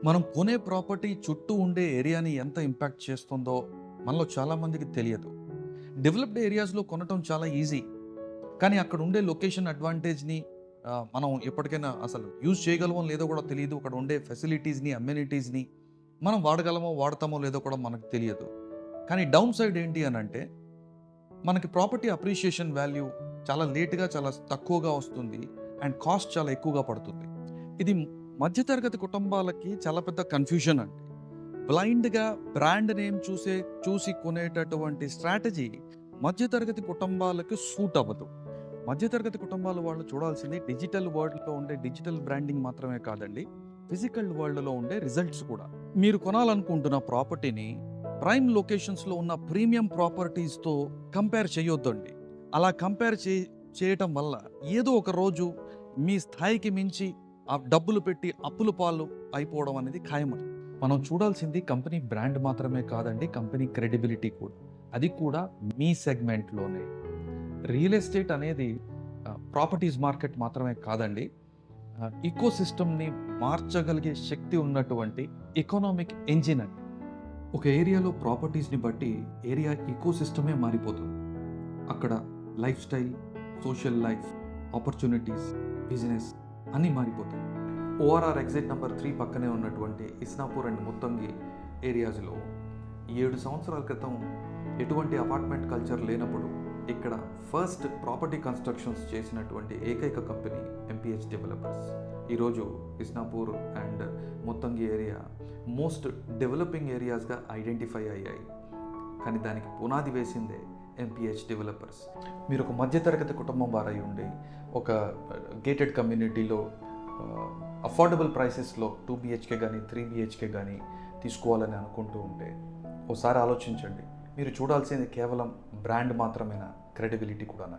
మనం కొనే ప్రాపర్టీ చుట్టూ ఉండే ఏరియాని ఎంత ఇంపాక్ట్ చేస్తుందో మనలో చాలామందికి తెలియదు. డెవలప్డ్ ఏరియాస్‌లో కొనటం చాలా ఈజీ. కానీ అక్కడ ఉండే లొకేషన్ అడ్వాంటేజ్‌ని మనం ఎప్పటికైనా అసలు యూజ్ చేయగలమో లేదో కూడా తెలీదు. అక్కడ ఉండే ఫెసిలిటీస్‌ని, అమ్యూనిటీస్‌ని మనం వాడగలమో, వాడతామో లేదో కూడా మనకు తెలియదు. కానీ డౌన్ సైడ్ ఏంటి అనంటే, మనకి ప్రాపర్టీ అప్రిషియేషన్ వాల్యూ చాలా లేట్‌గా, చాలా తక్కువగా వస్తుంది. అండ్ కాస్ట్ చాలా ఎక్కువగా పడుతుంది. ఇది మధ్య తరగతి కుటుంబాలకి చాలా పెద్ద కన్‌ఫ్యూజన్ అండి. బ్లైండ్‌గా బ్రాండ్ నేమ్ చూసి కొనేటటువంటి స్ట్రాటజీ మధ్య తరగతి కుటుంబాలకు సూట్ అవ్వదు. మధ్య తరగతి కుటుంబాల వాళ్ళు చూడాల్సింది డిజిటల్ వరల్డ్‌లో ఉండే డిజిటల్ బ్రాండింగ్ మాత్రమే కాదండి. ఫిజికల్ వరల్డ్‌లో ఉండే రిజల్ట్స్ కూడా. మీరు కొనాలనుకుంటున్న ప్రాపర్టీని ప్రైమ్ లొకేషన్స్‌లో ఉన్న ప్రీమియం ప్రాపర్టీస్‌తో కంపేర్ చేయొద్దండి. అలా కంపేర్ చేయటం వల్ల ఏదో ఒక రోజు మీ స్థాయికి మించి ఆ డబ్బులు పెట్టి అప్పుల పాలు అయిపోవడం అనేది ఖాయమని. మనం చూడాల్సింది కంపెనీ బ్రాండ్ మాత్రమే కాదండి, కంపెనీ క్రెడిబిలిటీ కూడా. అది కూడా మీ సెగ్మెంట్‌లోనే. రియల్ ఎస్టేట్ అనేది ప్రాపర్టీస్ మార్కెట్ మాత్రమే కాదండి. ఇకోసిస్టమ్‌ని మార్చగలిగే శక్తి ఉన్నటువంటి ఎకనామిక్ ఇంజిన్ అండి. ఒక ఏరియాలో ప్రాపర్టీస్‌ని బట్టి ఏరియా ఇకోసిస్టమే మారిపోతుంది. అక్కడ life style, social life, opportunities, business అన్నీ మారిపోతాయి. ఓఆర్ఆర్ ఎగ్జిట్ నంబర్ 3 పక్కనే ఉన్నటువంటి ఇస్నాపూర్ అండ్ ముత్తంగి ఏరియాస్‌లో 7 సంవత్సరాల క్రితం ఎటువంటి అపార్ట్మెంట్ కల్చర్ లేనప్పుడు ఇక్కడ ఫస్ట్ ప్రాపర్టీ కన్స్ట్రక్షన్స్ చేసినటువంటి ఏకైక కంపెనీ ఎంపీహెచ్ డెవలపర్స్. ఈరోజు Isnapur and Muthangi area most developing ఏరియాస్గా ఐడెంటిఫై అయ్యాయి. కానీ దానికి పునాది వేసిందే ఎంపీహెచ్ డెవలపర్స్. మీరు ఒక మధ్యతరగతి కుటుంబం వారై ఉండి ఒక గేటెడ్ కమ్యూనిటీలో అఫోర్డబుల్ ప్రైసెస్లో 2 BHK కానీ 3 BHK కానీ తీసుకోవాలని అనుకుంటూ ఉంటే ఒకసారి ఆలోచించండి. మీరు చూడాల్సింది కేవలం బ్రాండ్ మాత్రమేనా, క్రెడిబిలిటీ కూడానా?